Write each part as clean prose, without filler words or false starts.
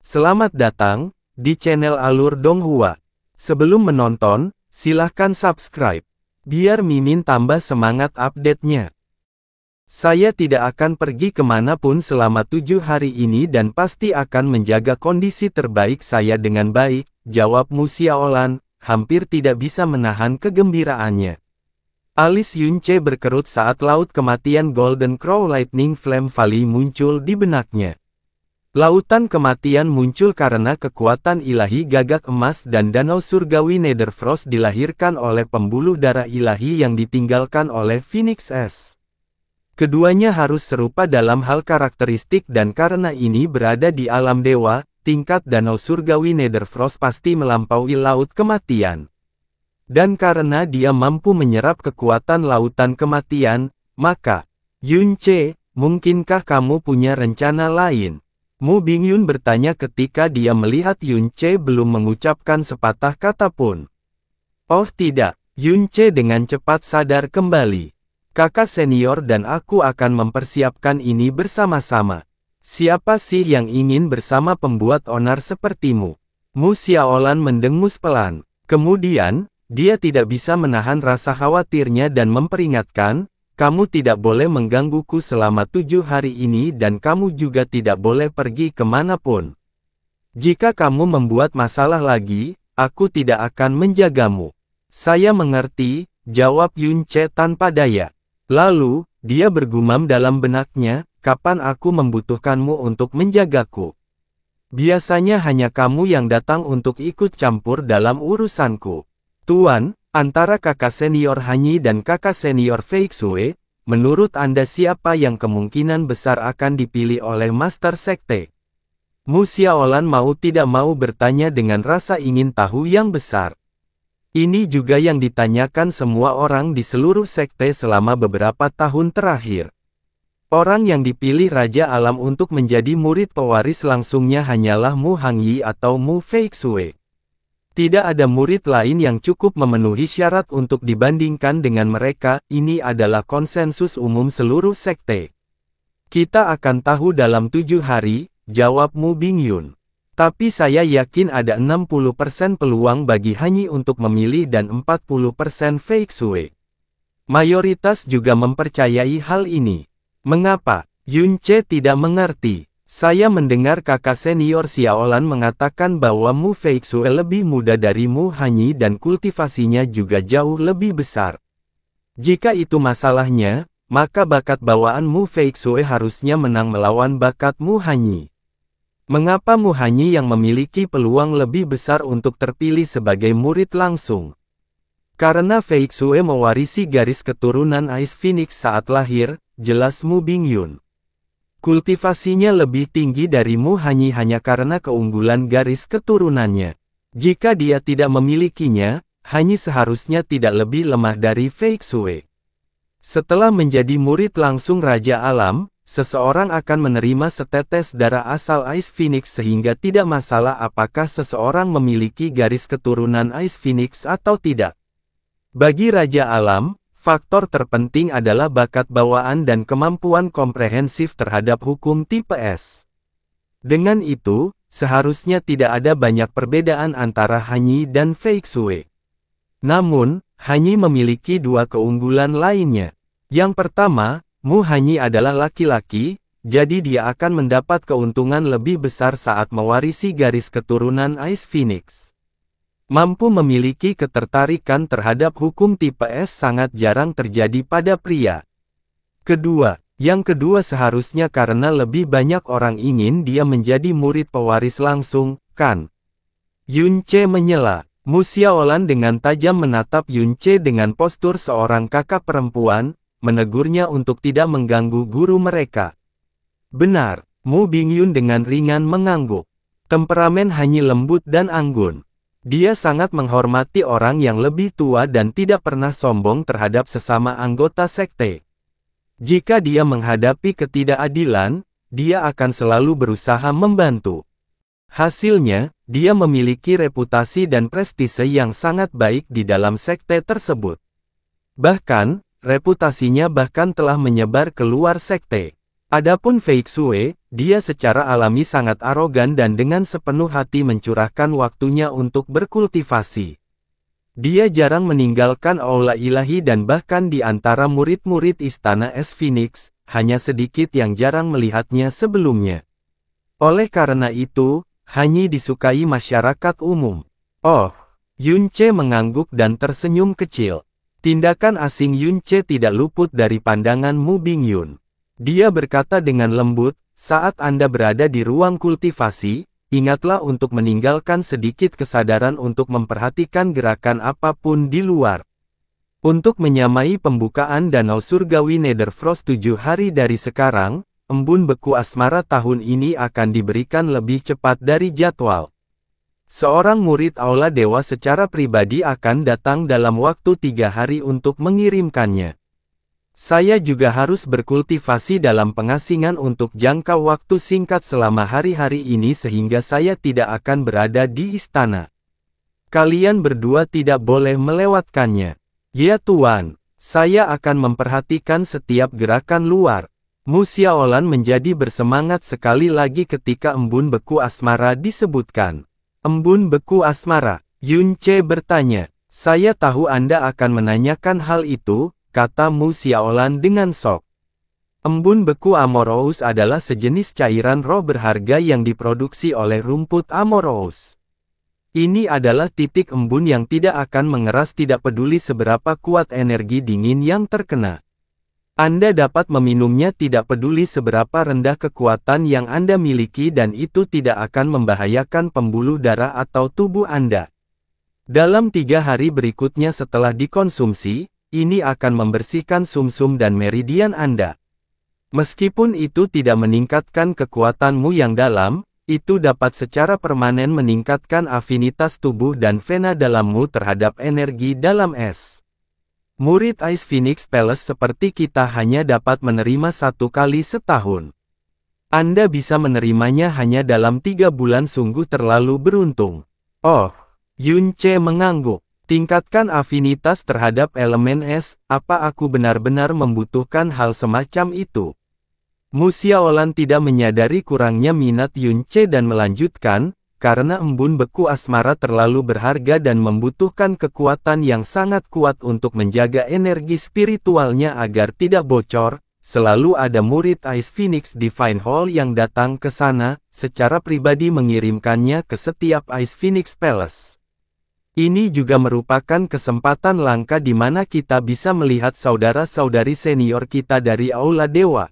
Selamat datang di channel Alur Donghua. Sebelum menonton, silahkan subscribe, biar Mimin tambah semangat update-nya. Saya tidak akan pergi kemanapun selama 7 hari ini dan pasti akan menjaga kondisi terbaik saya dengan baik, jawab Mu Xiaolan, hampir tidak bisa menahan kegembiraannya. Alis Yunce berkerut saat laut kematian Golden Crow Lightning Flame Valley muncul di benaknya. Lautan kematian muncul karena kekuatan ilahi gagak emas dan danau surgawi Netherfrost dilahirkan oleh pembuluh darah ilahi yang ditinggalkan oleh Phoenix S. Keduanya harus serupa dalam hal karakteristik dan karena ini berada di alam dewa, tingkat danau surgawi Netherfrost pasti melampaui laut kematian. Dan karena dia mampu menyerap kekuatan lautan kematian, maka, Yunce, mungkinkah kamu punya rencana lain? Mu Bingyun bertanya ketika dia melihat Yunce belum mengucapkan sepatah kata pun. Oh tidak, Yunce dengan cepat sadar kembali. Kakak senior dan aku akan mempersiapkan ini bersama-sama. Siapa sih yang ingin bersama pembuat onar sepertimu? Mu Xiaolan mendengus pelan. Kemudian, dia tidak bisa menahan rasa khawatirnya dan memperingatkan, kamu tidak boleh menggangguku selama 7 hari ini dan kamu juga tidak boleh pergi kemanapun. Jika kamu membuat masalah lagi, aku tidak akan menjagamu. Saya mengerti, jawab Yunce tanpa daya. Lalu, dia bergumam dalam benaknya, kapan aku membutuhkanmu untuk menjagaku? Biasanya hanya kamu yang datang untuk ikut campur dalam urusanku. Tuan, antara kakak senior Hanyi dan kakak senior Fei Xue, menurut Anda siapa yang kemungkinan besar akan dipilih oleh Master Sekte? Mu Xiaolan mau tidak mau bertanya dengan rasa ingin tahu yang besar. Ini juga yang ditanyakan semua orang di seluruh sekte selama beberapa tahun terakhir. Orang yang dipilih Raja Alam untuk menjadi murid pewaris langsungnya hanyalah Mu Hangyi atau Mu Fei Xue. Tidak ada murid lain yang cukup memenuhi syarat untuk dibandingkan dengan mereka, ini adalah konsensus umum seluruh sekte. Kita akan tahu dalam 7 hari, jawab Mu Bingyun. Tapi saya yakin ada 60% peluang bagi Hanyi untuk memilih dan 40% Fei Xue. Mayoritas juga mempercayai hal ini. Mengapa? Yunce tidak mengerti. Saya mendengar kakak senior Xiaolan mengatakan bahwa Mu Fei Xue lebih muda dari Mu Hanyi dan kultivasinya juga jauh lebih besar. Jika itu masalahnya, maka bakat bawaan Mu Fei Xue harusnya menang melawan bakat Mu Hanyi. Mengapa Mu Hanyi yang memiliki peluang lebih besar untuk terpilih sebagai murid langsung? Karena Fei Xue mewarisi garis keturunan Ice Phoenix saat lahir, jelas Mu Bingyun. Kultivasinya lebih tinggi dari Mu Hanyi hanya karena keunggulan garis keturunannya. Jika dia tidak memilikinya, Hanyi seharusnya tidak lebih lemah dari Fei Xue. Setelah menjadi murid langsung Raja Alam, seseorang akan menerima setetes darah asal Ice Phoenix sehingga tidak masalah apakah seseorang memiliki garis keturunan Ice Phoenix atau tidak. Bagi Raja Alam, faktor terpenting adalah bakat bawaan dan kemampuan komprehensif terhadap hukum tipe S. Dengan itu, seharusnya tidak ada banyak perbedaan antara Hanyi dan Fei Xue. Namun, Hanyi memiliki dua keunggulan lainnya. Yang pertama, Mu Hanyi adalah laki-laki, jadi dia akan mendapat keuntungan lebih besar saat mewarisi garis keturunan Ice Phoenix. Mampu memiliki ketertarikan terhadap hukum tipe S sangat jarang terjadi pada pria. Yang kedua seharusnya karena lebih banyak orang ingin dia menjadi murid pewaris langsung, kan? Yunce menyela. Mu Xiaolan dengan tajam menatap Yunce dengan postur seorang kakak perempuan, menegurnya untuk tidak mengganggu guru mereka. Benar, Mu Bingyun dengan ringan mengangguk. Temperamen Hanyi lembut dan anggun. Dia sangat menghormati orang yang lebih tua dan tidak pernah sombong terhadap sesama anggota sekte. Jika dia menghadapi ketidakadilan, dia akan selalu berusaha membantu. Hasilnya, dia memiliki reputasi dan prestise yang sangat baik di dalam sekte tersebut. Bahkan, reputasinya bahkan telah menyebar keluar sekte. Adapun Fei Xue, dia secara alami sangat arogan dan dengan sepenuh hati mencurahkan waktunya untuk berkultivasi. Dia jarang meninggalkan aula ilahi dan bahkan di antara murid-murid Istana Es Phoenix, hanya sedikit yang jarang melihatnya sebelumnya. Oleh karena itu, Hanyi disukai masyarakat umum. Oh, Yun Ce mengangguk dan tersenyum kecil. Tindakan asing Yun Ce tidak luput dari pandangan Mu Bingyun. Dia berkata dengan lembut, saat Anda berada di ruang kultivasi, ingatlah untuk meninggalkan sedikit kesadaran untuk memperhatikan gerakan apapun di luar. Untuk menyamai pembukaan Danau Surgawi Netherfrost 7 hari dari sekarang, embun beku asmara tahun ini akan diberikan lebih cepat dari jadwal. Seorang murid Aula Dewa secara pribadi akan datang dalam waktu 3 hari untuk mengirimkannya. Saya juga harus berkultivasi dalam pengasingan untuk jangka waktu singkat selama hari-hari ini sehingga saya tidak akan berada di istana. Kalian berdua tidak boleh melewatkannya. Ya Tuan, saya akan memperhatikan setiap gerakan luar. Mu Xiaolan menjadi bersemangat sekali lagi ketika embun beku asmara disebutkan. Embun beku asmara, Yun Ce bertanya. Saya tahu Anda akan menanyakan hal itu, kata Mu Xiaolan dengan sok. Embun beku Amorous adalah sejenis cairan roh berharga yang diproduksi oleh rumput Amorous. Ini adalah titik embun yang tidak akan mengeras tidak peduli seberapa kuat energi dingin yang terkena. Anda dapat meminumnya tidak peduli seberapa rendah kekuatan yang Anda miliki dan itu tidak akan membahayakan pembuluh darah atau tubuh Anda. Dalam 3 hari berikutnya setelah dikonsumsi, ini akan membersihkan sumsum dan meridian Anda. Meskipun itu tidak meningkatkan kekuatanmu yang dalam, itu dapat secara permanen meningkatkan afinitas tubuh dan vena dalammu terhadap energi dalam es. Murid Ice Phoenix Palace seperti kita hanya dapat menerima 1 kali setahun. Anda bisa menerimanya hanya dalam 3 bulan sungguh terlalu beruntung. Oh, Yun Ce mengangguk. Tingkatkan afinitas terhadap elemen es, apa aku benar-benar membutuhkan hal semacam itu? Mu Xiaolan tidak menyadari kurangnya minat Yun Ce dan melanjutkan, karena embun beku asmara terlalu berharga dan membutuhkan kekuatan yang sangat kuat untuk menjaga energi spiritualnya agar tidak bocor, selalu ada murid Ice Phoenix Divine Hall yang datang ke sana, secara pribadi mengirimkannya ke setiap Ice Phoenix Palace. Ini juga merupakan kesempatan langka di mana kita bisa melihat saudara-saudari senior kita dari Aula Dewa.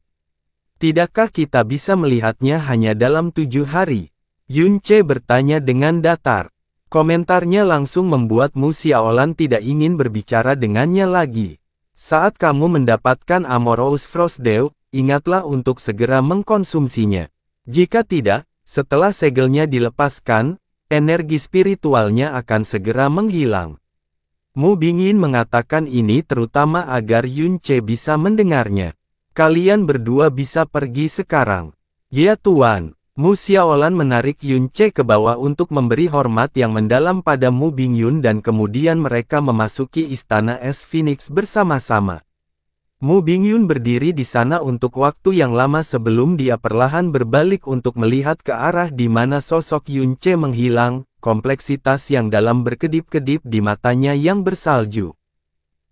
Tidakkah kita bisa melihatnya hanya dalam 7 hari? Yun Ce bertanya dengan datar. Komentarnya langsung membuat Mu Xiaolan tidak ingin berbicara dengannya lagi. Saat kamu mendapatkan Amorous Frost Dew, ingatlah untuk segera mengkonsumsinya. Jika tidak, setelah segelnya dilepaskan, energi spiritualnya akan segera menghilang. Mu Bingyun mengatakan ini terutama agar Yun Ce bisa mendengarnya. Kalian berdua bisa pergi sekarang. Ya Tuan, Mu Xiaolan menarik Yun Ce ke bawah untuk memberi hormat yang mendalam pada Mu Bingyun dan kemudian mereka memasuki istana Es Phoenix bersama-sama. Mu Bingyun berdiri di sana untuk waktu yang lama sebelum dia perlahan berbalik untuk melihat ke arah di mana sosok Yun Ce menghilang, kompleksitas yang dalam berkedip-kedip di matanya yang bersalju.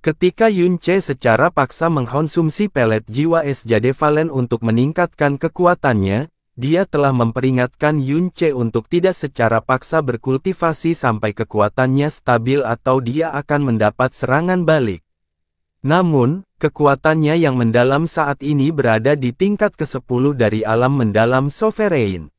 Ketika Yun Ce secara paksa mengkonsumsi pelet jiwa es Jade Valen untuk meningkatkan kekuatannya, dia telah memperingatkan Yun Ce untuk tidak secara paksa berkultivasi sampai kekuatannya stabil atau dia akan mendapat serangan balik. Namun, kekuatannya yang mendalam saat ini berada di tingkat ke-10 dari alam mendalam Sovereign.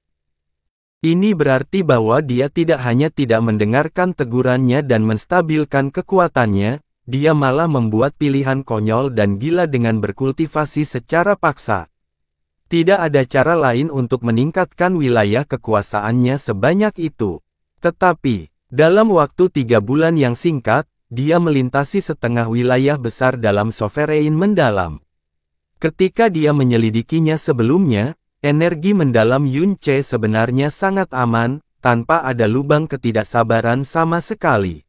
Ini berarti bahwa dia tidak hanya tidak mendengarkan tegurannya dan menstabilkan kekuatannya, dia malah membuat pilihan konyol dan gila dengan berkultivasi secara paksa. Tidak ada cara lain untuk meningkatkan wilayah kekuasaannya sebanyak itu. Tetapi, dalam waktu 3 bulan yang singkat, dia melintasi setengah wilayah besar dalam Sovereign mendalam. Ketika dia menyelidikinya sebelumnya, energi mendalam Yun Ce sebenarnya sangat aman, tanpa ada lubang ketidaksabaran sama sekali.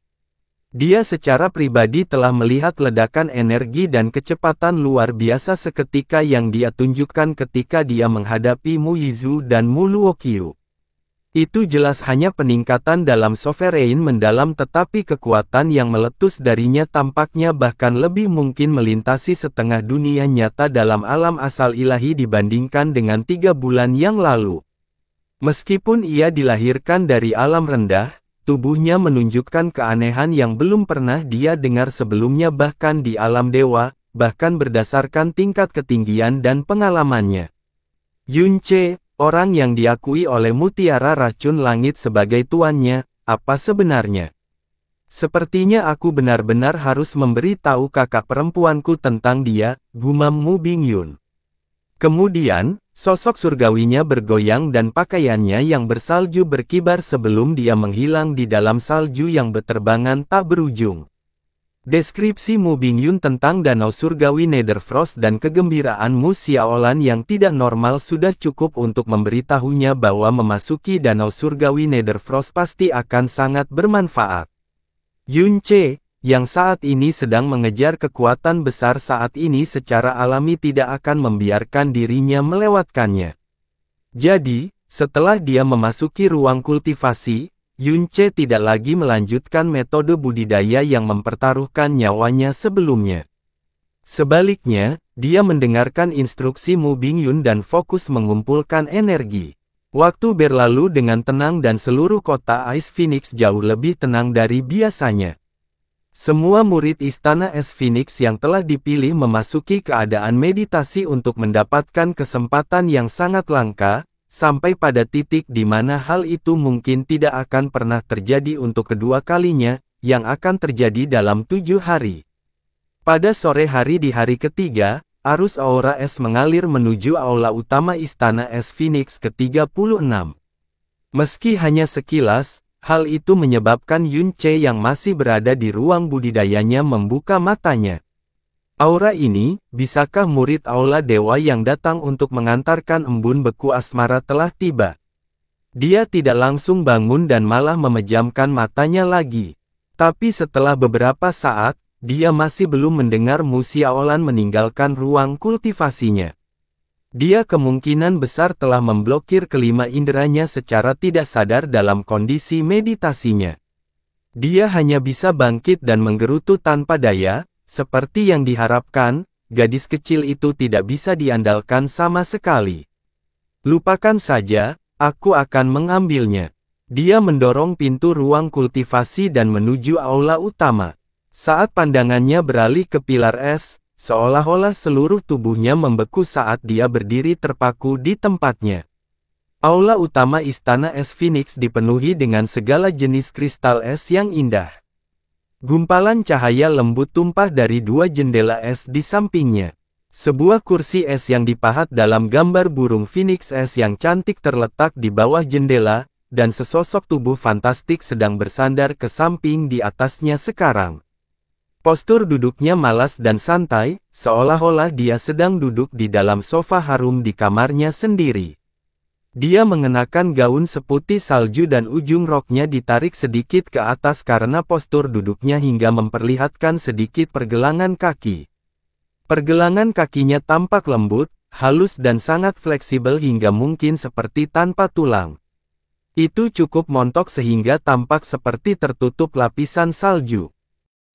Dia secara pribadi telah melihat ledakan energi dan kecepatan luar biasa seketika yang dia tunjukkan ketika dia menghadapi Mu Yizu dan Mu Luokyu. Itu jelas hanya peningkatan dalam sovereign mendalam, tetapi kekuatan yang meletus darinya tampaknya bahkan lebih mungkin melintasi setengah dunia nyata dalam alam asal ilahi dibandingkan dengan 3 bulan yang lalu. Meskipun ia dilahirkan dari alam rendah, tubuhnya menunjukkan keanehan yang belum pernah dia dengar sebelumnya bahkan di alam dewa, bahkan berdasarkan tingkat ketinggian dan pengalamannya. Yunce, orang yang diakui oleh Mutiara Racun Langit sebagai tuannya, apa sebenarnya? Sepertinya aku benar-benar harus memberi tahu kakak perempuanku tentang dia, gumam Mu Bingyun. Kemudian, sosok surgawinya bergoyang dan pakaiannya yang bersalju berkibar sebelum dia menghilang di dalam salju yang beterbangan tak berujung. Deskripsi Mu Bingyun tentang danau surgawi Netherfrost dan kegembiraan Mu Xiaolan yang tidak normal sudah cukup untuk memberitahunya bahwa memasuki danau surgawi Netherfrost pasti akan sangat bermanfaat. Yunce, yang saat ini sedang mengejar kekuatan besar saat ini secara alami tidak akan membiarkan dirinya melewatkannya. Jadi, setelah dia memasuki ruang kultivasi, Yunce tidak lagi melanjutkan metode budidaya yang mempertaruhkan nyawanya sebelumnya. Sebaliknya, dia mendengarkan instruksi Mu Bingyun dan fokus mengumpulkan energi. Waktu berlalu dengan tenang dan seluruh kota Ice Phoenix jauh lebih tenang dari biasanya. Semua murid Istana Es Phoenix yang telah dipilih memasuki keadaan meditasi untuk mendapatkan kesempatan yang sangat langka, sampai pada titik di mana hal itu mungkin tidak akan pernah terjadi untuk kedua kalinya, yang akan terjadi dalam 7 hari. Pada sore hari di hari ketiga, arus aura es mengalir menuju aula utama Istana Es Phoenix ke-36. Meski hanya sekilas, hal itu menyebabkan Yunce yang masih berada di ruang budidayanya membuka matanya. Aura ini, bisakah murid aula dewa yang datang untuk mengantarkan embun beku asmara telah tiba? Dia tidak langsung bangun dan malah memejamkan matanya lagi. Tapi setelah beberapa saat, dia masih belum mendengar Mu Xiaolan meninggalkan ruang kultivasinya. Dia kemungkinan besar telah memblokir kelima inderanya secara tidak sadar dalam kondisi meditasinya. Dia hanya bisa bangkit dan menggerutu tanpa daya, seperti yang diharapkan, gadis kecil itu tidak bisa diandalkan sama sekali. Lupakan saja, aku akan mengambilnya. Dia mendorong pintu ruang kultivasi dan menuju aula utama. Saat pandangannya beralih ke pilar es, seolah-olah seluruh tubuhnya membeku saat dia berdiri terpaku di tempatnya. Aula utama Istana Es Phoenix dipenuhi dengan segala jenis kristal es yang indah. Gumpalan cahaya lembut tumpah dari 2 jendela es di sampingnya. Sebuah kursi es yang dipahat dalam gambar burung phoenix es yang cantik terletak di bawah jendela, dan sesosok tubuh fantastik sedang bersandar ke samping di atasnya sekarang. Postur duduknya malas dan santai, seolah-olah dia sedang duduk di dalam sofa harum di kamarnya sendiri. Dia mengenakan gaun seputih salju dan ujung roknya ditarik sedikit ke atas karena postur duduknya hingga memperlihatkan sedikit pergelangan kaki. Pergelangan kakinya tampak lembut, halus dan sangat fleksibel hingga mungkin seperti tanpa tulang. Itu cukup montok sehingga tampak seperti tertutup lapisan salju.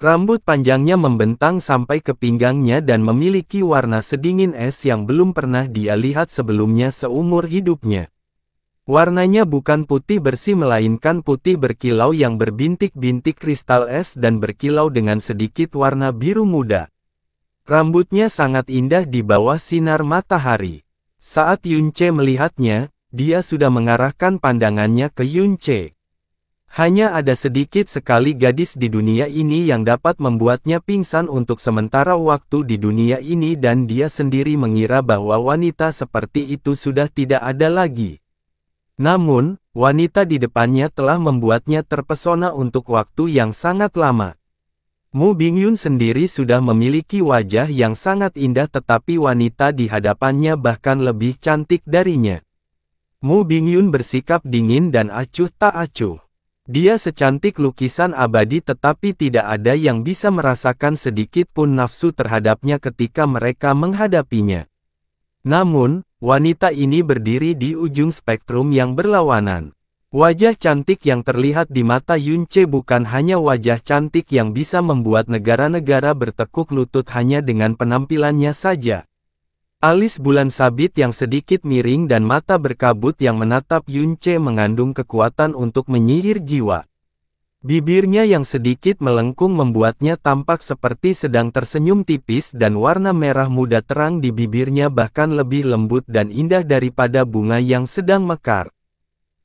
Rambut panjangnya membentang sampai ke pinggangnya dan memiliki warna sedingin es yang belum pernah dia lihat sebelumnya seumur hidupnya. Warnanya bukan putih bersih melainkan putih berkilau yang berbintik-bintik kristal es dan berkilau dengan sedikit warna biru muda. Rambutnya sangat indah di bawah sinar matahari. Saat Yunce melihatnya, dia sudah mengarahkan pandangannya ke Yunce. Hanya ada sedikit sekali gadis di dunia ini yang dapat membuatnya pingsan untuk sementara waktu di dunia ini dan dia sendiri mengira bahwa wanita seperti itu sudah tidak ada lagi. Namun, wanita di depannya telah membuatnya terpesona untuk waktu yang sangat lama. Mu Bingyun sendiri sudah memiliki wajah yang sangat indah tetapi wanita di hadapannya bahkan lebih cantik darinya. Mu Bingyun bersikap dingin dan acuh tak acuh. Dia secantik lukisan abadi tetapi tidak ada yang bisa merasakan sedikit pun nafsu terhadapnya ketika mereka menghadapinya. Namun, wanita ini berdiri di ujung spektrum yang berlawanan. Wajah cantik yang terlihat di mata Yunce bukan hanya wajah cantik yang bisa membuat negara-negara bertekuk lutut hanya dengan penampilannya saja. Alis bulan sabit yang sedikit miring dan mata berkabut yang menatap Yunce mengandung kekuatan untuk menyihir jiwa. Bibirnya yang sedikit melengkung membuatnya tampak seperti sedang tersenyum tipis dan warna merah muda terang di bibirnya bahkan lebih lembut dan indah daripada bunga yang sedang mekar.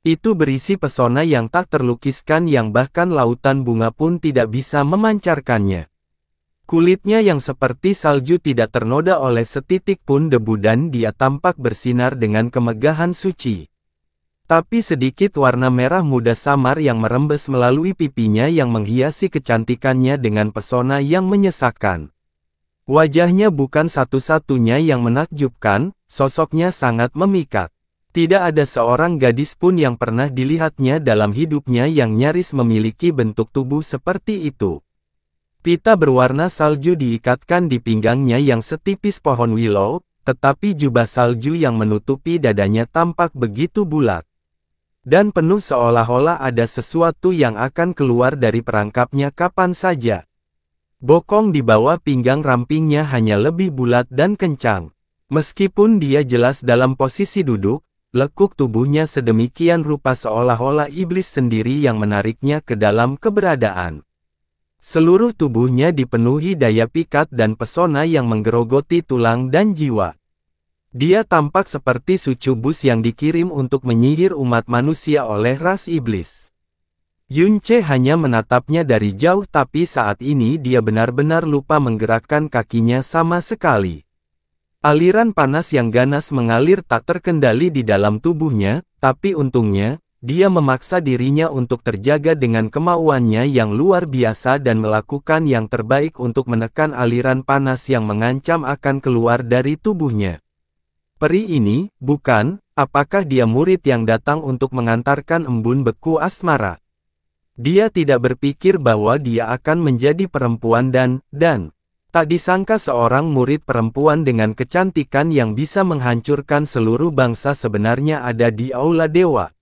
Itu berisi pesona yang tak terlukiskan yang bahkan lautan bunga pun tidak bisa memancarkannya. Kulitnya yang seperti salju tidak ternoda oleh setitik pun debu dan dia tampak bersinar dengan kemegahan suci. Tapi sedikit warna merah muda samar yang merembes melalui pipinya yang menghiasi kecantikannya dengan pesona yang menyesakkan. Wajahnya bukan satu-satunya yang menakjubkan, sosoknya sangat memikat. Tidak ada seorang gadis pun yang pernah dilihatnya dalam hidupnya yang nyaris memiliki bentuk tubuh seperti itu. Pita berwarna salju diikatkan di pinggangnya yang setipis pohon willow, tetapi jubah salju yang menutupi dadanya tampak begitu bulat. Dan penuh seolah-olah ada sesuatu yang akan keluar dari perangkapnya kapan saja. Bokong di bawah pinggang rampingnya hanya lebih bulat dan kencang. Meskipun dia jelas dalam posisi duduk, lekuk tubuhnya sedemikian rupa seolah-olah iblis sendiri yang menariknya ke dalam keberadaan. Seluruh tubuhnya dipenuhi daya pikat dan pesona yang menggerogoti tulang dan jiwa. Dia tampak seperti sucubus yang dikirim untuk menyihir umat manusia oleh ras iblis. Yunce hanya menatapnya dari jauh tapi saat ini dia benar-benar lupa menggerakkan kakinya sama sekali. Aliran panas yang ganas mengalir tak terkendali di dalam tubuhnya, tapi untungnya, dia memaksa dirinya untuk terjaga dengan kemauannya yang luar biasa dan melakukan yang terbaik untuk menekan aliran panas yang mengancam akan keluar dari tubuhnya. Peri ini, bukan, apakah dia murid yang datang untuk mengantarkan embun beku asmara? Dia tidak berpikir bahwa dia akan menjadi perempuan dan tak disangka seorang murid perempuan dengan kecantikan yang bisa menghancurkan seluruh bangsa sebenarnya ada di Aula Dewa.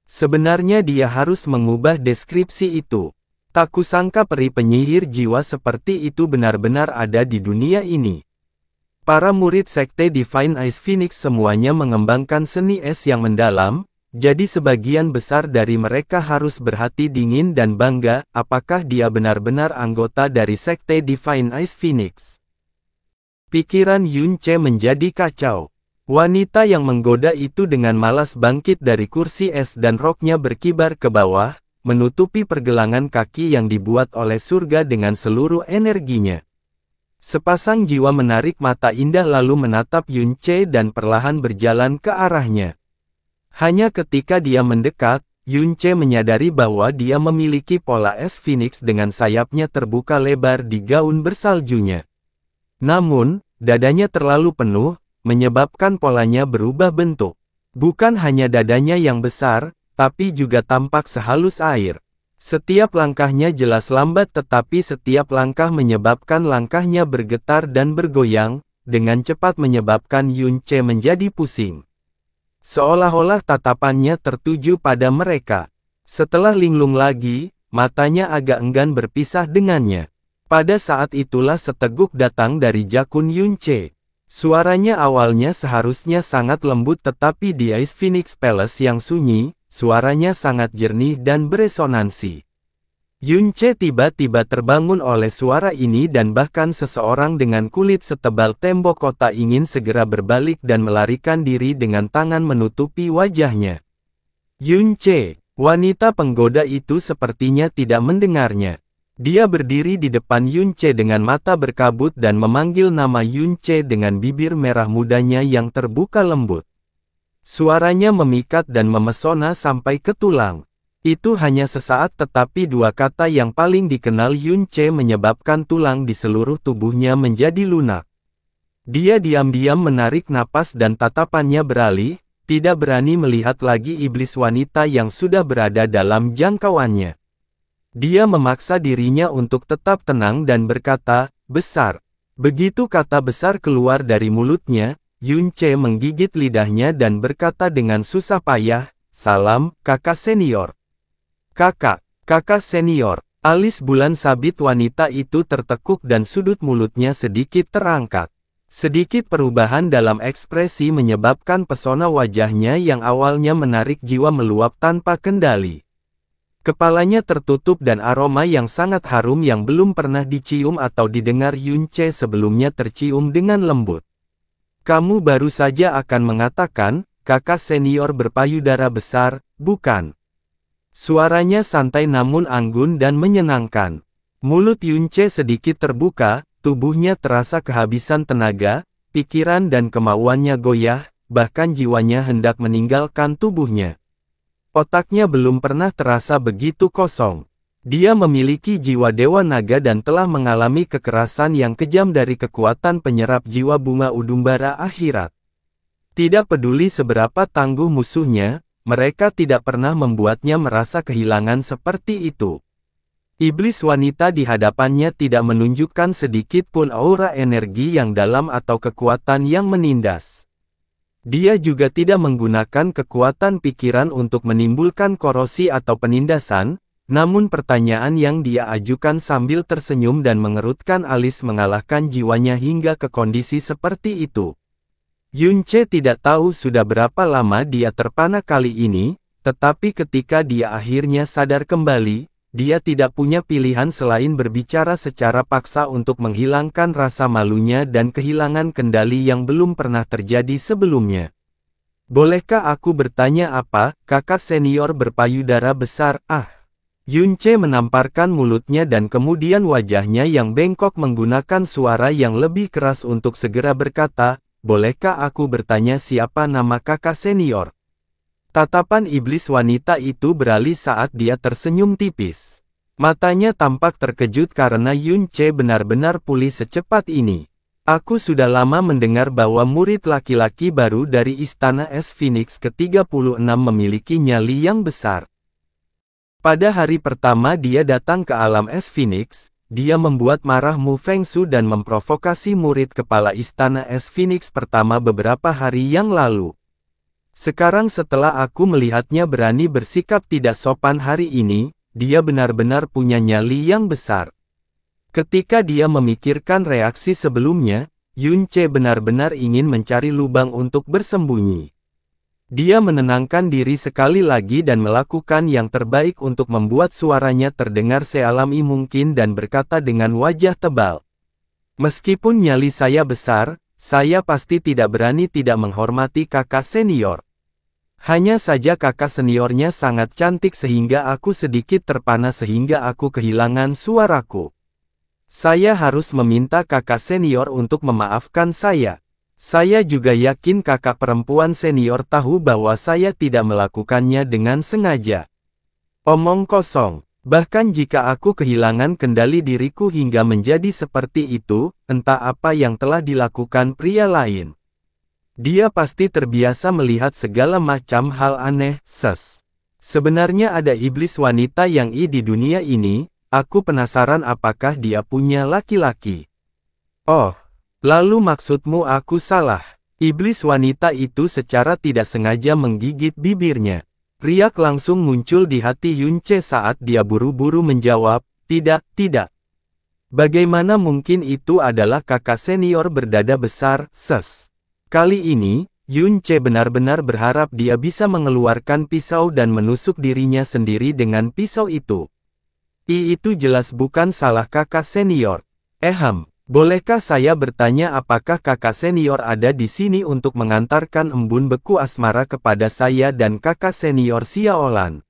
Sebenarnya dia harus mengubah deskripsi itu. Tak kusangka peri penyihir jiwa seperti itu benar-benar ada di dunia ini. Para murid sekte Divine Ice Phoenix semuanya mengembangkan seni es yang mendalam, jadi sebagian besar dari mereka harus berhati dingin dan bangga, apakah dia benar-benar anggota dari sekte Divine Ice Phoenix. Pikiran Yunce menjadi kacau. Wanita yang menggoda itu dengan malas bangkit dari kursi es dan roknya berkibar ke bawah, menutupi pergelangan kaki yang dibuat oleh surga dengan seluruh energinya. Sepasang jiwa menarik mata indah lalu menatap Yunce dan perlahan berjalan ke arahnya. Hanya ketika dia mendekat, Yunce menyadari bahwa dia memiliki pola es Phoenix dengan sayapnya terbuka lebar di gaun bersaljunya. Namun, dadanya terlalu penuh, menyebabkan polanya berubah bentuk. Bukan hanya dadanya yang besar, tapi juga tampak sehalus air. Setiap langkahnya jelas lambat tetapi setiap langkah menyebabkan langkahnya bergetar dan bergoyang, dengan cepat menyebabkan Yunce menjadi pusing. Seolah-olah tatapannya tertuju pada mereka. Setelah linglung lagi, matanya agak enggan berpisah dengannya. Pada saat itulah seteguk datang dari jakun Yunce. Suaranya awalnya seharusnya sangat lembut tetapi di Ice Phoenix Palace yang sunyi, suaranya sangat jernih dan beresonansi. Yunce tiba-tiba terbangun oleh suara ini dan bahkan seseorang dengan kulit setebal tembok kota ingin segera berbalik dan melarikan diri dengan tangan menutupi wajahnya. Yunce, wanita penggoda itu sepertinya tidak mendengarnya. Dia berdiri di depan Yunce dengan mata berkabut dan memanggil nama Yunce dengan bibir merah mudanya yang terbuka lembut. Suaranya memikat dan memesona sampai ke tulang. Itu hanya sesaat tetapi dua kata yang paling dikenal Yunce menyebabkan tulang di seluruh tubuhnya menjadi lunak. Dia diam-diam menarik napas dan tatapannya beralih, tidak berani melihat lagi iblis wanita yang sudah berada dalam jangkauannya. Dia memaksa dirinya untuk tetap tenang dan berkata, "Besar." Begitu kata besar keluar dari mulutnya, Yunce menggigit lidahnya dan berkata dengan susah payah, "Salam, kakak senior." Kakak senior." Alis bulan sabit wanita itu tertekuk dan sudut mulutnya sedikit terangkat. Sedikit perubahan dalam ekspresi menyebabkan pesona wajahnya yang awalnya menarik jiwa meluap tanpa kendali. Kepalanya tertutup dan aroma yang sangat harum yang belum pernah dicium atau didengar Yunce sebelumnya tercium dengan lembut. "Kamu baru saja akan mengatakan, kakak senior berpayudara besar, bukan?" Suaranya santai namun anggun dan menyenangkan. Mulut Yunce sedikit terbuka, tubuhnya terasa kehabisan tenaga, pikiran dan kemauannya goyah, bahkan jiwanya hendak meninggalkan tubuhnya. Otaknya belum pernah terasa begitu kosong. Dia memiliki jiwa dewa naga dan telah mengalami kekerasan yang kejam dari kekuatan penyerap jiwa bunga udumbara akhirat. Tidak peduli seberapa tangguh musuhnya, mereka tidak pernah membuatnya merasa kehilangan seperti itu. Iblis wanita di hadapannya tidak menunjukkan sedikit pun aura energi yang dalam atau kekuatan yang menindas. Dia juga tidak menggunakan kekuatan pikiran untuk menimbulkan korosi atau penindasan, namun pertanyaan yang dia ajukan sambil tersenyum dan mengerutkan alis mengalahkan jiwanya hingga ke kondisi seperti itu. Yunce tidak tahu sudah berapa lama dia terpana kali ini, tetapi ketika dia akhirnya sadar kembali, dia tidak punya pilihan selain berbicara secara paksa untuk menghilangkan rasa malunya dan kehilangan kendali yang belum pernah terjadi sebelumnya. "Bolehkah aku bertanya apa, kakak senior berpayudara besar?" Yunce menamparkan mulutnya dan kemudian wajahnya yang bengkok menggunakan suara yang lebih keras untuk segera berkata, "Bolehkah aku bertanya siapa nama kakak senior?" Tatapan iblis wanita itu beralih saat dia tersenyum tipis. Matanya tampak terkejut karena Yunce benar-benar pulih secepat ini. "Aku sudah lama mendengar bahwa murid laki-laki baru dari Istana Es Phoenix ke-36 memiliki nyali yang besar. Pada hari pertama dia datang ke alam Es Phoenix, dia membuat marah Mu Fengsu dan memprovokasi murid kepala Istana Es Phoenix pertama beberapa hari yang lalu. Sekarang setelah aku melihatnya berani bersikap tidak sopan hari ini, dia benar-benar punya nyali yang besar." Ketika dia memikirkan reaksi sebelumnya, Yunce benar-benar ingin mencari lubang untuk bersembunyi. Dia menenangkan diri sekali lagi dan melakukan yang terbaik untuk membuat suaranya terdengar sealami mungkin dan berkata dengan wajah tebal, "Meskipun nyali saya besar, saya pasti tidak berani tidak menghormati kakak senior. Hanya saja kakak seniornya sangat cantik sehingga aku sedikit terpana sehingga aku kehilangan suaraku. Saya harus meminta kakak senior untuk memaafkan saya. Saya juga yakin kakak perempuan senior tahu bahwa saya tidak melakukannya dengan sengaja." Omong kosong. Bahkan jika aku kehilangan kendali diriku hingga menjadi seperti itu, entah apa yang telah dilakukan pria lain. Dia pasti terbiasa melihat segala macam hal aneh, Sebenarnya ada iblis wanita yang di dunia ini, aku penasaran apakah dia punya laki-laki. Oh, lalu maksudmu aku salah. Iblis wanita itu secara tidak sengaja menggigit bibirnya. Riak langsung muncul di hati Yunce saat dia buru-buru menjawab, tidak. Bagaimana mungkin itu adalah kakak senior berdada besar, Kali ini, Yunce benar-benar berharap dia bisa mengeluarkan pisau dan menusuk dirinya sendiri dengan pisau itu. Itu jelas bukan salah kakak senior. Bolehkah saya bertanya apakah kakak senior ada di sini untuk mengantarkan embun beku asmara kepada saya dan kakak senior Xiaolan?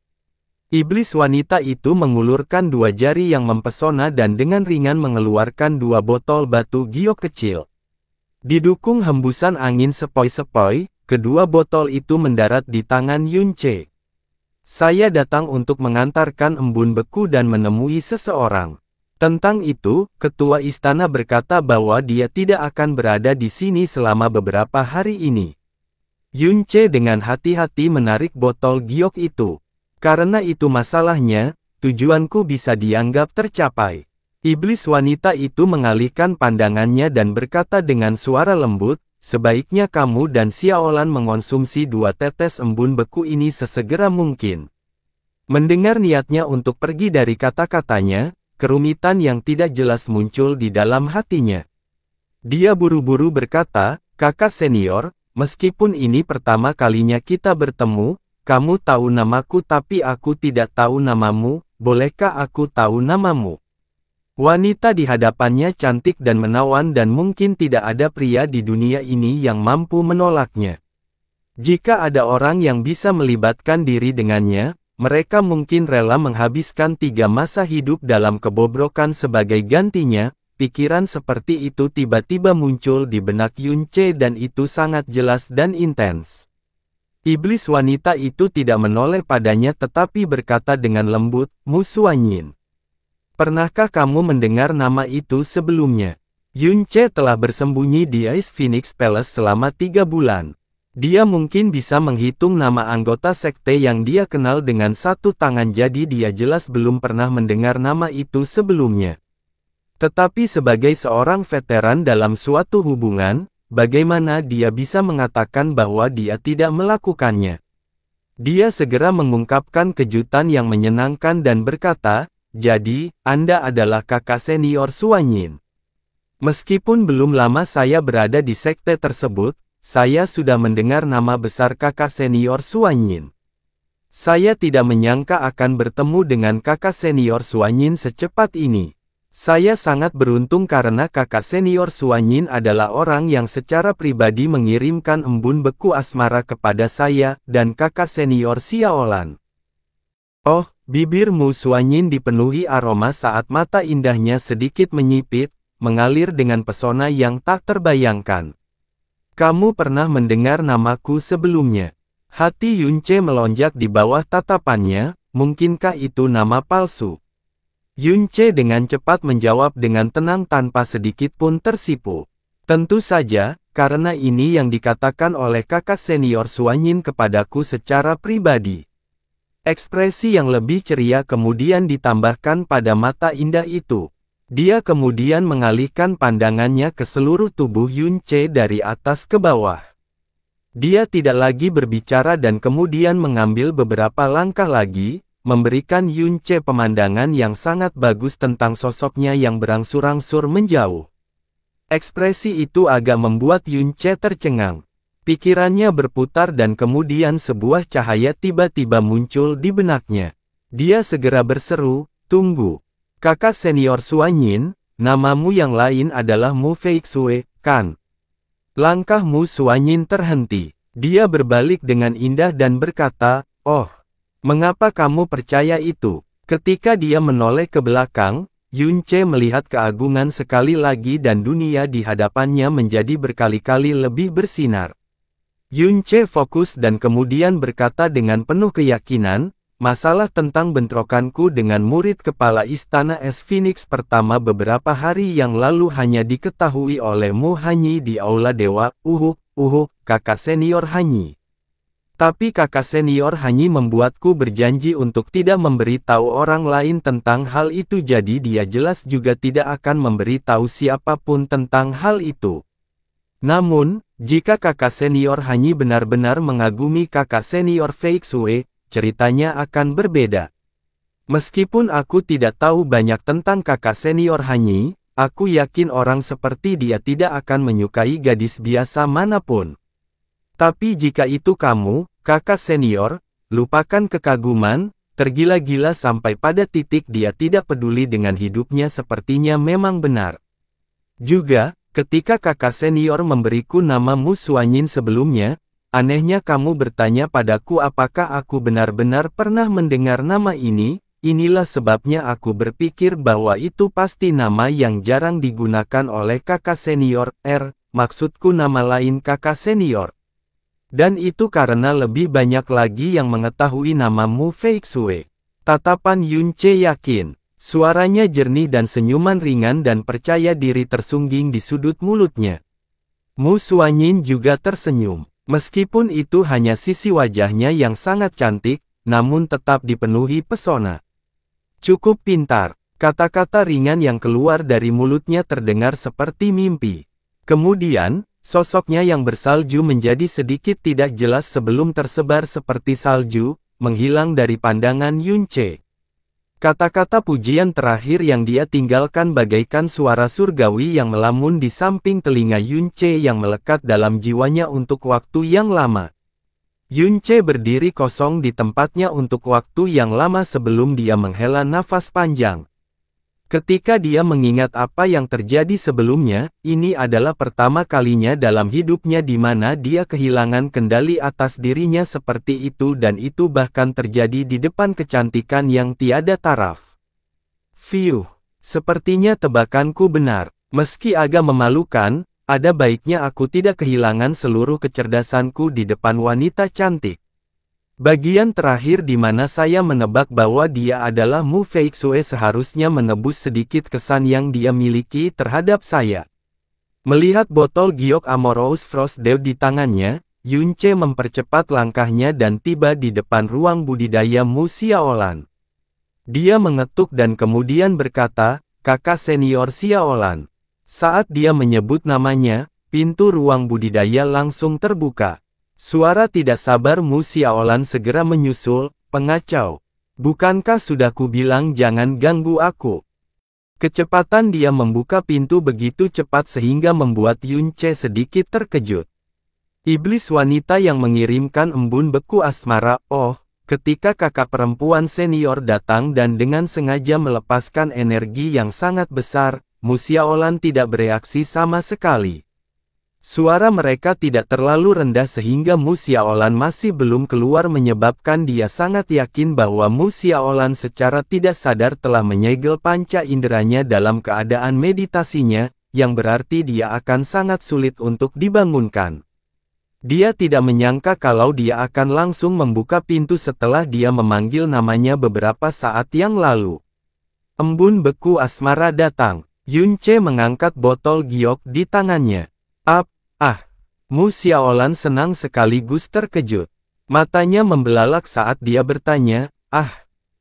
Iblis wanita itu mengulurkan dua jari yang mempesona dan dengan ringan mengeluarkan dua botol batu giok kecil. Didukung hembusan angin sepoi-sepoi, kedua botol itu mendarat di tangan Yunce. "Saya datang untuk mengantarkan embun beku dan menemui seseorang. Tentang itu, ketua istana berkata bahwa dia tidak akan berada di sini selama beberapa hari ini." Yun Che dengan hati-hati menarik botol giok itu. Karena itu masalahnya, tujuanku bisa dianggap tercapai. Iblis wanita itu mengalihkan pandangannya dan berkata dengan suara lembut, sebaiknya kamu dan Xiaolan mengonsumsi 2 tetes embun beku ini sesegera mungkin. Mendengar niatnya untuk pergi dari kata-katanya, kerumitan yang tidak jelas muncul di dalam hatinya. Dia buru-buru berkata, kakak senior, meskipun ini pertama kalinya kita bertemu, kamu tahu namaku tapi aku tidak tahu namamu, bolehkah aku tahu namamu? Wanita di hadapannya cantik dan menawan dan mungkin tidak ada pria di dunia ini yang mampu menolaknya. Jika ada orang yang bisa melibatkan diri dengannya, mereka mungkin rela menghabiskan 3 masa hidup dalam kebobrokan sebagai gantinya. Pikiran seperti itu tiba-tiba muncul di benak Yun Che dan itu sangat jelas dan intens. Iblis wanita itu tidak menoleh padanya tetapi berkata dengan lembut, Mu Xuanyin. Pernahkah kamu mendengar nama itu sebelumnya? Yun Che telah bersembunyi di Ice Phoenix Palace selama 3 bulan. Dia mungkin bisa menghitung nama anggota sekte yang dia kenal dengan 1 tangan jadi dia jelas belum pernah mendengar nama itu sebelumnya. Tetapi sebagai seorang veteran dalam suatu hubungan, bagaimana dia bisa mengatakan bahwa dia tidak melakukannya? Dia segera mengungkapkan kejutan yang menyenangkan dan berkata, jadi, Anda adalah kakak senior Xuanyin. Meskipun belum lama saya berada di sekte tersebut, saya sudah mendengar nama besar kakak senior Xuanyin. Saya tidak menyangka akan bertemu dengan kakak senior Xuanyin secepat ini. Saya sangat beruntung karena kakak senior Xuanyin adalah orang yang secara pribadi mengirimkan embun beku asmara kepada saya dan kakak senior Xiaolan. Oh, bibir Mu Xuanyin dipenuhi aroma saat mata indahnya sedikit menyipit, mengalir dengan pesona yang tak terbayangkan. Kamu pernah mendengar namaku sebelumnya? Hati Yun Che melonjak di bawah tatapannya, mungkinkah itu nama palsu? Yun Che dengan cepat menjawab dengan tenang tanpa sedikit pun tersipu. Tentu saja, karena ini yang dikatakan oleh kakak senior Xuanyin kepadaku secara pribadi. Ekspresi yang lebih ceria kemudian ditambahkan pada mata indah itu. Dia kemudian mengalihkan pandangannya ke seluruh tubuh Yun Che dari atas ke bawah. Dia tidak lagi berbicara dan kemudian mengambil beberapa langkah lagi, memberikan Yun Che pemandangan yang sangat bagus tentang sosoknya yang berangsur-angsur menjauh. Ekspresi itu agak membuat Yun Che tercengang. Pikirannya berputar dan kemudian sebuah cahaya tiba-tiba muncul di benaknya. Dia segera berseru, tunggu. Kakak senior Xuanyin, namamu yang lain adalah Mu Feixue, kan? Langkah Mu Xuanyin terhenti. Dia berbalik dengan indah dan berkata, oh. Mengapa kamu percaya itu? Ketika dia menoleh ke belakang, Yun Che melihat keagungan sekali lagi dan dunia di hadapannya menjadi berkali-kali lebih bersinar. Yun Che fokus dan kemudian berkata dengan penuh keyakinan, masalah tentang bentrokanku dengan murid kepala istana Es Phoenix pertama beberapa hari yang lalu hanya diketahui oleh Mu Hanyi di Aula Dewa, kakak senior Hanyi. Tapi kakak senior Hanyi membuatku berjanji untuk tidak memberitahu orang lain tentang hal itu jadi dia jelas juga tidak akan memberitahu siapapun tentang hal itu. Namun, jika kakak senior Hanyi benar-benar mengagumi kakak senior Feixue, ceritanya akan berbeda. Meskipun aku tidak tahu banyak tentang kakak senior Hanyi, aku yakin orang seperti dia tidak akan menyukai gadis biasa manapun. Tapi jika itu kamu, kakak senior, lupakan kekaguman, tergila-gila sampai pada titik dia tidak peduli dengan hidupnya sepertinya memang benar. Juga, ketika kakak senior memberiku nama Mu Xuanyin sebelumnya, anehnya kamu bertanya padaku apakah aku benar-benar pernah mendengar nama ini, inilah sebabnya aku berpikir bahwa itu pasti nama yang jarang digunakan oleh kakak senior, maksudku nama lain kakak senior. Dan itu karena lebih banyak lagi yang mengetahui nama Mu Feixue. Tatapan Yun Che yakin. Suaranya jernih dan senyuman ringan dan percaya diri tersungging di sudut mulutnya. Mu Xuanyin juga tersenyum. Meskipun itu hanya sisi wajahnya yang sangat cantik, namun tetap dipenuhi pesona. Cukup pintar. Kata-kata ringan yang keluar dari mulutnya terdengar seperti mimpi. Kemudian, sosoknya yang bersalju menjadi sedikit tidak jelas sebelum tersebar seperti salju, menghilang dari pandangan Yunce. Kata-kata pujian terakhir yang dia tinggalkan bagaikan suara surgawi yang melamun di samping telinga Yunce yang melekat dalam jiwanya untuk waktu yang lama. Yunce berdiri kosong di tempatnya untuk waktu yang lama sebelum dia menghela nafas panjang. Ketika dia mengingat apa yang terjadi sebelumnya, ini adalah pertama kalinya dalam hidupnya di mana dia kehilangan kendali atas dirinya seperti itu dan itu bahkan terjadi di depan kecantikan yang tiada taraf. Fiuh, sepertinya tebakanku benar. Meski agak memalukan, ada baiknya aku tidak kehilangan seluruh kecerdasanku di depan wanita cantik. Bagian terakhir di mana saya menebak bahwa dia adalah Mu Feixue seharusnya menebus sedikit kesan yang dia miliki terhadap saya. Melihat botol giok Amorous Frost Dew di tangannya, Yunce mempercepat langkahnya dan tiba di depan ruang budidaya Mu Xiaolan. Dia mengetuk dan kemudian berkata, "Kakak senior Xiaolan." Saat dia menyebut namanya, pintu ruang budidaya langsung terbuka. Suara tidak sabar Mu Xiaolan segera menyusul, "Pengacau. Bukankah sudah kubilang jangan ganggu aku?" Kecepatan dia membuka pintu begitu cepat sehingga membuat Yunce sedikit terkejut. Iblis wanita yang mengirimkan embun beku asmara, oh, ketika kakak perempuan senior datang dan dengan sengaja melepaskan energi yang sangat besar, Mu Xiaolan tidak bereaksi sama sekali. Suara mereka tidak terlalu rendah sehingga Mu Xiaolan masih belum keluar menyebabkan dia sangat yakin bahwa Mu Xiaolan secara tidak sadar telah menyegel panca inderanya dalam keadaan meditasinya, yang berarti dia akan sangat sulit untuk dibangunkan. Dia tidak menyangka kalau dia akan langsung membuka pintu setelah dia memanggil namanya beberapa saat yang lalu. Embun beku asmara datang. Yunce mengangkat botol giok di tangannya. Mu Xiaolan senang sekaligus terkejut. Matanya membelalak saat dia bertanya,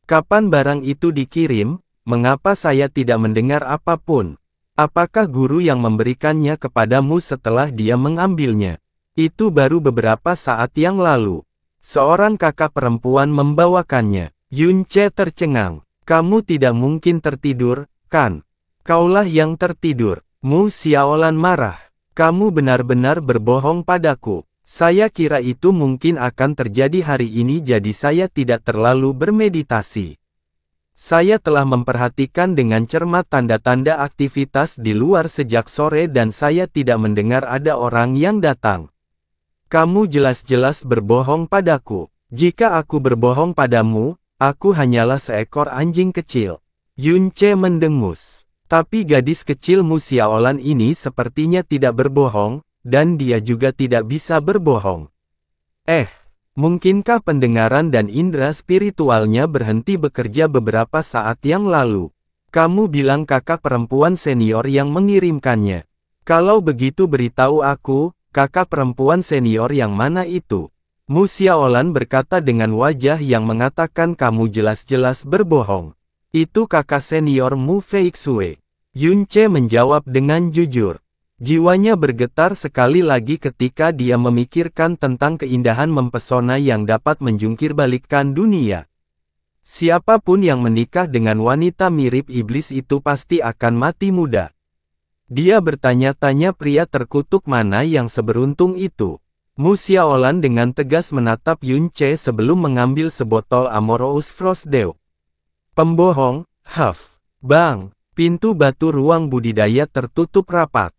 kapan barang itu dikirim? Mengapa saya tidak mendengar apapun? Apakah guru yang memberikannya kepadamu setelah dia mengambilnya? Itu baru beberapa saat yang lalu. Seorang kakak perempuan membawakannya. Yunce tercengang. Kamu tidak mungkin tertidur, kan? Kaulah yang tertidur. Mu Xiaolan marah. Kamu benar-benar berbohong padaku. Saya kira itu mungkin akan terjadi hari ini jadi saya tidak terlalu bermeditasi. Saya telah memperhatikan dengan cermat tanda-tanda aktivitas di luar sejak sore dan saya tidak mendengar ada orang yang datang. Kamu jelas-jelas berbohong padaku. Jika aku berbohong padamu, aku hanyalah seekor anjing kecil. Yunce mendengus. Tapi gadis kecil Mu Xiaolan ini sepertinya tidak berbohong, dan dia juga tidak bisa berbohong. Mungkinkah pendengaran dan indera spiritualnya berhenti bekerja beberapa saat yang lalu? Kamu bilang kakak perempuan senior yang mengirimkannya. Kalau begitu beritahu aku, kakak perempuan senior yang mana itu? Mu Xiaolan berkata dengan wajah yang mengatakan kamu jelas-jelas berbohong. Itu kakak senior Mu Feixue. Yunce menjawab dengan jujur. Jiwanya bergetar sekali lagi ketika dia memikirkan tentang keindahan mempesona yang dapat menjungkirbalikkan dunia. Siapapun yang menikah dengan wanita mirip iblis itu pasti akan mati muda. Dia bertanya-tanya pria terkutuk mana yang seberuntung itu. Mu Xiaolan dengan tegas menatap Yunce sebelum mengambil sebotol Amorous Frost Dew. Pembohong, Bang, pintu batu ruang budidaya tertutup rapat.